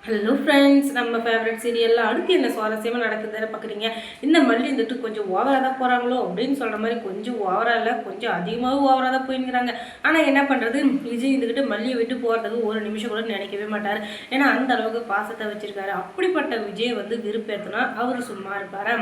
Hello friends, நம்ம favourite சீரியலில் அடுத்து என்ன சுவாரஸ்யமாக நடக்குதுன்னு பார்க்குறீங்க. இந்த மல்லி இருந்துட்டு கொஞ்சம் ஓவராக தான் போகிறாங்களோ அப்படின்னு சொல்கிற மாதிரி கொஞ்சம் ஓவராக இல்லை, கொஞ்சம் அதிகமாகவும் ஓவராக தான் போயிங்கிறாங்க. ஆனால் என்ன பண்ணுறது, விஜய் இருந்துக்கிட்டு மல்லியை விட்டு போகிறதுக்கு ஒரு நிமிஷம் கூட நினைக்கவே மாட்டார். ஏன்னா அந்த அளவுக்கு பாசத்தை வச்சுருக்காரு. அப்படிப்பட்ட விஜயை விருப்பேற்றினா அவர் சும்மா இருப்பார்.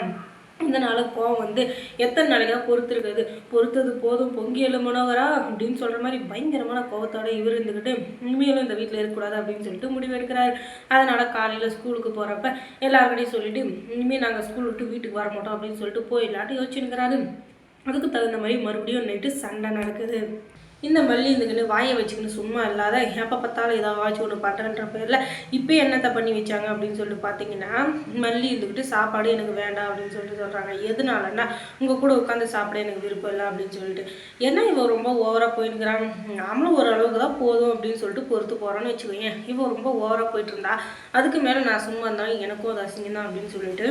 இதனால் கோவம் எத்தனை நாளைக்காக பொறுத்துருக்குது, பொறுத்தது போதும் பொங்கி எழு மனோகரா அப்படின்னு சொல்கிற மாதிரி பயங்கரமான கோவத்தோட இவர் இருந்துக்கிட்டு இனிமேலும் இந்த வீட்டில் இருக்கக்கூடாது அப்படின்னு சொல்லிட்டு முடிவு எடுக்கிறாரு. அதனால் காலையில் ஸ்கூலுக்கு போகிறப்ப எல்லாருக்கிட்டையும் சொல்லிட்டு இனிமேல் நாங்கள் ஸ்கூல் விட்டு வீட்டுக்கு வர மாட்டோம் அப்படின்னு சொல்லிட்டு போயிடலாட்டு யோசிச்சுருக்கிறாரு. அதுக்கு தகுந்த மாதிரி மறுபடியும் நைட்டு சண்டை நடக்குது. இந்த மல்லி இருந்துக்கிட்டு வாயை வச்சுக்கின்னு சும்மா இல்லாத எப்போ பார்த்தாலும் ஏதாச்சும் ஒன்று பண்ணுறன்ற பேரில் இப்போ என்னத்தை பண்ணி வச்சாங்க அப்படின்னு சொல்லிட்டு பார்த்தீங்கன்னா, மல்லி இருந்துக்கிட்டு சாப்பாடு எனக்கு வேண்டாம் அப்படின்னு சொல்லிட்டு சொல்கிறாங்க. எதனாலன்னா உங்கள் கூட உட்காந்து சாப்பிட எனக்கு விருப்பம் இல்லை அப்படின்னு சொல்லிட்டு. ஏன்னா இவன் ரொம்ப ஓவராக போயிருக்கிறான், நாமளும் ஓரளவுக்கு தான் போதும் அப்படின்னு சொல்லிட்டு பொறுத்து போகிறோன்னு வச்சுக்கோங்க. இவன் ரொம்ப ஓவராக போயிட்டு இருந்தா அதுக்கு மேலே நான் சும்மா இருந்தாலும் எனக்கும் அது அசிங்கம் தான் அப்படின்னு சொல்லிட்டு,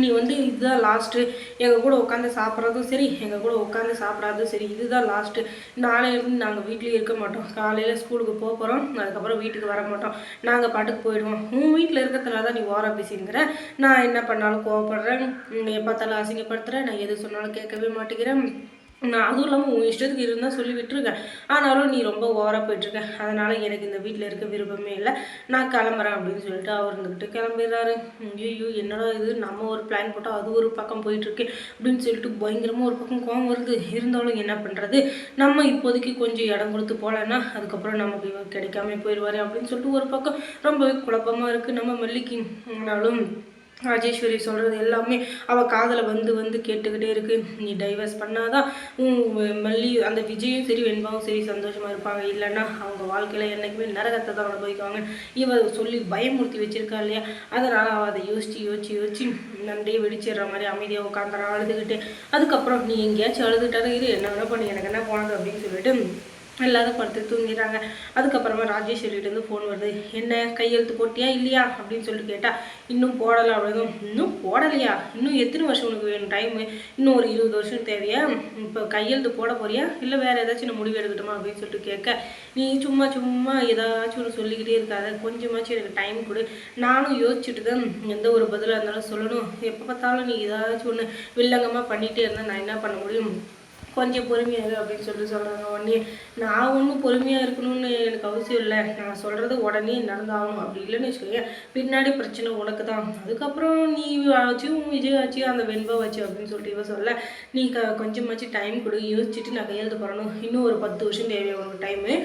நீ இதுதான் லாஸ்ட்டு, எங்கள் கூட உட்காந்து சாப்பிட்றதும் சரி, எங்கள் கூட உட்காந்து சாப்பிடாதும் சரி, இதுதான் லாஸ்ட்டு. நாளையிலேருந்து நாங்கள் வீட்லேயே இருக்க மாட்டோம். காலையில் ஸ்கூலுக்கு போக போகிறோம், அதுக்கப்புறம் வீட்டுக்கு வர மாட்டோம். நாங்கள் பாட்டுக்கு போயிடுவோம். உன் வீட்டில் இருக்கிறதுனால தான் நீ ஓவராக பேசிங்கிற. நான் என்ன பண்ணாலும் கோவப்படுறேன், எப்போ பார்த்தாலும் அசிங்கப்படுத்துகிறேன், நான் எது சொன்னாலும் கேட்கவே மாட்டேங்கிறேன். நான் அதுவும் இல்லாமல் உன் இஷ்டத்துக்கு இருந்தால் சொல்லி விட்டுருக்கேன். ஆனாலும் நீ ரொம்ப ஓவராக போயிட்டுருக்க. அதனால் எனக்கு இந்த வீட்டில் இருக்க விருப்பமே இல்லை, நான் கிளம்புறேன் அப்படின்னு சொல்லிட்டு அவர் இருந்துக்கிட்டு கிளம்பிடுறாரு. ஐயோ என்னடா இது, நம்ம ஒரு பிளான் போட்டால் அது ஒரு பக்கம் போயிட்டுருக்கு அப்படின்னு சொல்லிட்டு பயங்கரமாக ஒரு பக்கம் கோவம் வருது. இருந்தாலும் என்ன பண்ணுறது, நம்ம இப்போதைக்கு கொஞ்சம் இடம் கொடுத்து போகலன்னா அதுக்கப்புறம் நமக்கு கிடைக்காம போயிடுவார் அப்படின்னு சொல்லிட்டு ஒரு பக்கம் ரொம்பவே குழப்பமாக இருக்குது நம்ம மல்லிக்கு. ஆனாலும் ராஜேஸ்வரி சொல்கிறது எல்லாமே அவள் காதில் வந்து கேட்டுக்கிட்டே இருக்குது. நீ டைவர்ஸ் பண்ணாதான் மல்லி அந்த விஜயும் சரி வெண்பாவும் சரி சந்தோஷமாக இருப்பாங்க, இல்லைன்னா அவங்க வாழ்க்கையில் என்றைக்குமே நரகத்தை தான் அனுபவிக்குவாங்க. இவள் சொல்லி பயமுறுத்தி வச்சிருக்கா இல்லையா, அதனால் அவள் அதை யோசித்து நன்றே வெடிச்சிடுற மாதிரி அமைதியாக உட்காந்துறான் அழுதுகிட்டு. அதுக்கப்புறம் நீ எங்கேயாச்சும் அழுதுட்டாலும் இது என்ன வேணா பண்ணி எனக்கு என்ன போனது அப்படின்னு சொல்லிட்டு எல்லாரும் படுத்து தூங்கிடுறாங்க. அதுக்கப்புறமா ராஜேஸ்வரிகிட்டேருந்து ஃபோன் வருது. என்ன கையெழுத்து போட்டியா இல்லையா அப்படின்னு சொல்லிட்டு கேட்டால், இன்னும் போடலை அப்படிதும். இன்னும் போடலையா, இன்னும் எத்தனை வருஷம் உனக்கு வேணும் டைமு, இன்னும் ஒரு 20 வருஷம் தேவையா, இப்போ கையெழுத்து போட போறியா இல்லை வேறு ஏதாச்சும் நான் முடிவு எடுக்கட்டுமா அப்படின்னு சொல்லிட்டு கேட்க, நீ சும்மா ஏதாச்சும் ஒன்று சொல்லிக்கிட்டே இருக்காத, கொஞ்சமாச்சும் எனக்கு டைம் கொடு, நானும் யோசிச்சுட்டு தான் எந்த ஒரு பதிலாக இருந்தாலும் சொல்லணும். எப்போ பார்த்தாலும் நீ ஏதாச்சும் ஒன்று வில்லங்கமாக பண்ணிகிட்டே இருந்தால் நான் என்ன பண்ண முடியும், கொஞ்சம் பொறுமையாக இரு அப்படின்னு சொல்கிறாங்க. உடனே நான் ஒன்றும் பொறுமையாக இருக்கணும்னு எனக்கு அவசியம் இல்லை, நான் சொல்கிறது உடனே நடந்தாகணும், அப்படி இல்லைன்னு வச்சுக்கோங்க பின்னாடி பிரச்சனை உனக்கு தான். அதுக்கப்புறம் நீ ஆச்சு விஜய் ஆச்சு அந்த வெண்பா வச்சு அப்படின்னு சொல்லிட்டு இவ சொல்ல, நீ கொஞ்சமாச்சு டைம் கொடு, யோசிச்சுட்டு நான் கையெழுத்து போடணும், இன்னும் ஒரு 10 வருஷம் தேவையா உனக்கு டைமு,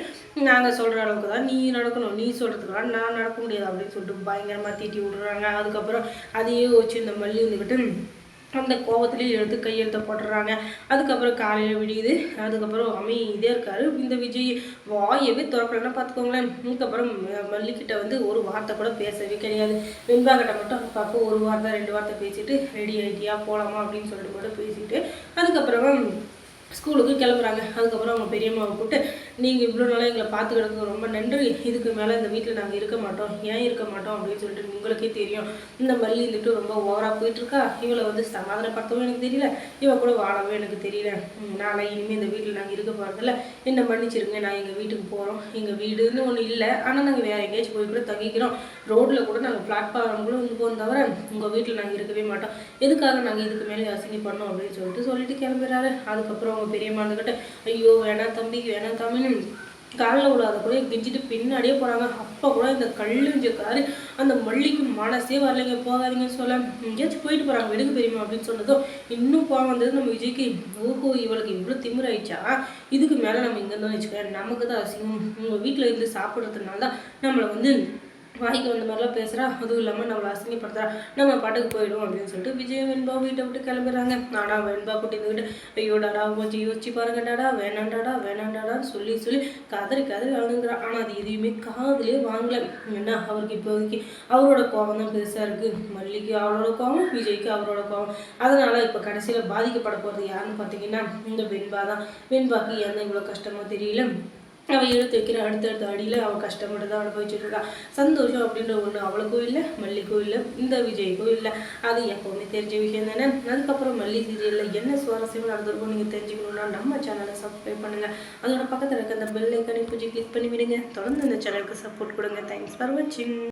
நாங்கள் சொல்கிற அளவுக்கு தான் நீ நடக்கணும், நீ சொல்கிறதுக்கு நான் நடக்க முடியாது அப்படின்னு சொல்லிட்டு பயங்கரமாக தீட்டி விடுறாங்க. அதுக்கப்புறம் அதையே வச்சு இந்த மல்லி வந்துக்கிட்டு அந்த கோவத்துலேயே எடுத்து கையெழுத்த போட்டுடுறாங்க. அதுக்கப்புறம் காலையில் விடியுது. அதுக்கப்புறம் அமைதியாக இருக்கார் இந்த விஜய், வாயவே திறக்கலன்னா பார்த்துக்கோங்களேன். அதுக்கப்புறம் மல்லிக்கிட்ட ஒரு வார்த்தை கூட பேசவே கிடையாது. வெண்பா கிட்ட மட்டும் பார்க்க ஒரு வார்த்தை 2 வார்த்தை பேசிட்டு ரெடி ஆகிட்டியா போகலாமா அப்படின்னு சொல்லிட்டு மட்டும் பேசிட்டு அதுக்கப்புறமா ஸ்கூலுக்கு கிளம்புறாங்க. அதுக்கப்புறம் அவங்க பெரியம்மாவை கூப்பிட்டு, நீங்கள் இவ்வளோ நாளாக எங்களை பார்த்துக்கிறதுக்கு ரொம்ப நன்றி, இதுக்கு மேலே இந்த வீட்டில் நாங்கள் இருக்க மாட்டோம், ஏன் இருக்க மாட்டோம் அப்படின்னு சொல்லிட்டு உங்களுக்கே தெரியும், இந்த மல்லி இருந்துட்டு ரொம்ப ஓவராக போயிட்டுருக்கா, இவளை சமாதானப்படுத்தவும் எனக்கு தெரியல, இவள் கூட வாழவும் எனக்கு தெரியல, நாளை இனிமேல் இந்த வீட்டில் நாங்கள் இருக்க போகிறதில்ல, என்ன மன்னிச்சிருங்க, நான் எங்கள் வீட்டுக்கு போகிறோம், எங்கள் வீடுன்னு ஒன்று இல்லை, ஆனால் நாங்கள் வேறு எங்கேயாச்சும் போய் கூட தங்கிக்கிறோம், ரோட்டில் கூட நாங்கள் பிளாட்ஃபார்ம் கூட போகும் தவிர உங்கள் வீட்டில் நாங்கள் இருக்கவே மாட்டோம், எதுக்காக நாங்கள் இதுக்கு மேலே அசிங்கம் பண்ணோம் அப்படின்னு சொல்லிட்டு கிளம்புறாரு. அதுக்கப்புறம் பெரியம்மா இருந்துக்கிட்டு, ஐயோ வேணாம் தம்பி வேணாம் தம்பின்னு காலில் விழாத கூட கெஞ்சிட்டு பின்னாடியே போகிறாங்க. அப்போ கூட இந்த கல்லுஞ்சக்காரு அந்த மல்லிக்கு மனசே வரலைங்க, போகாதீங்கன்னு சொல்ல எங்கேயாச்சும் போயிட்டு போகிறாங்க, வெடுக்கு பெரியம்மா அப்படின்னு சொன்னதும் இன்னும் போக வந்தது நம்ம விஜய்க்கு. ஓஹோ இவளுக்கு இவ்வளோ திமிராயிடுச்சா, இதுக்கு மேலே நம்ம இங்கேருந்து வச்சுக்கோங்க, நமக்கு தான் அசிங்கம், உங்கள் வீட்டில் இருந்து சாப்பிட்றதுனால தான் நம்மளை வாய்க்கு வந்த மாதிரிலாம் பேசுகிறா, அதுவும் இல்லாமல் நம்மளை அசிங்கப்படுத்துறா, நம்ம பாட்டுக்கு போயிடும் அப்படின்னு சொல்லிட்டு விஜய் வெண்பா வீட்டை விட்டு கிளம்புறாங்க. நானா வெண்பா கூட்டிட்டு ஐயோடாடா கொஞ்சம் யோசிச்சு பாருங்கடாடா, வேணாண்டாடான்னு சொல்லி கதறி வாங்குங்கிறான். ஆனால் அது எதையுமே காதுலேயே வாங்கலை. ஏன்னா அவருக்கு இப்போதைக்கு அவரோட கோபம் தான் பெருசாக இருக்குது. மல்லிக்கு அவரோட கோபம், விஜய்க்கு அவரோட கோபம். அதனால் இப்போ கடைசியில் பாதிக்கப்பட போகிறது யாருன்னு பார்த்தீங்கன்னா இந்த வெண்பா தான். வெண்பாக்கு ஏன்னா இவ்வளோ கஷ்டமாக தெரியல, அவள் எடுத்து வைக்கிற அடுத்தடுத்த அடியில் அவள் கஷ்டப்பட்டு தான் அனுபவிச்சுட்டு இருக்கா. சந்தோஷம் அப்படின்ற ஒன்று அவளுக்கும் இல்லை, மல்லிக்கும் இல்லை, இந்த விஜய்க்கும் இல்லை. அது எப்போவுமே தெரிஞ்ச விஷயம் தானே. அதுக்கப்புறம் மல்லி சீரியலில் என்ன சுவாரஸ்யமாக நடந்திருக்கும் நீங்கள் தெரிஞ்சுக்கணுன்னா நம்ம சேனலை சப்ஸ்கிரைப் பண்ணுங்கள். அதோட பக்கத்தில் இருக்க அந்த பெல் ஐக்கானை பூஜை கிளிக் பண்ணி விடுங்க. தொடர்ந்து இந்த சேனலுக்கு சப்போர்ட் கொடுங்க. தேங்க்ஸ் ஃபார் வாட்சிங்.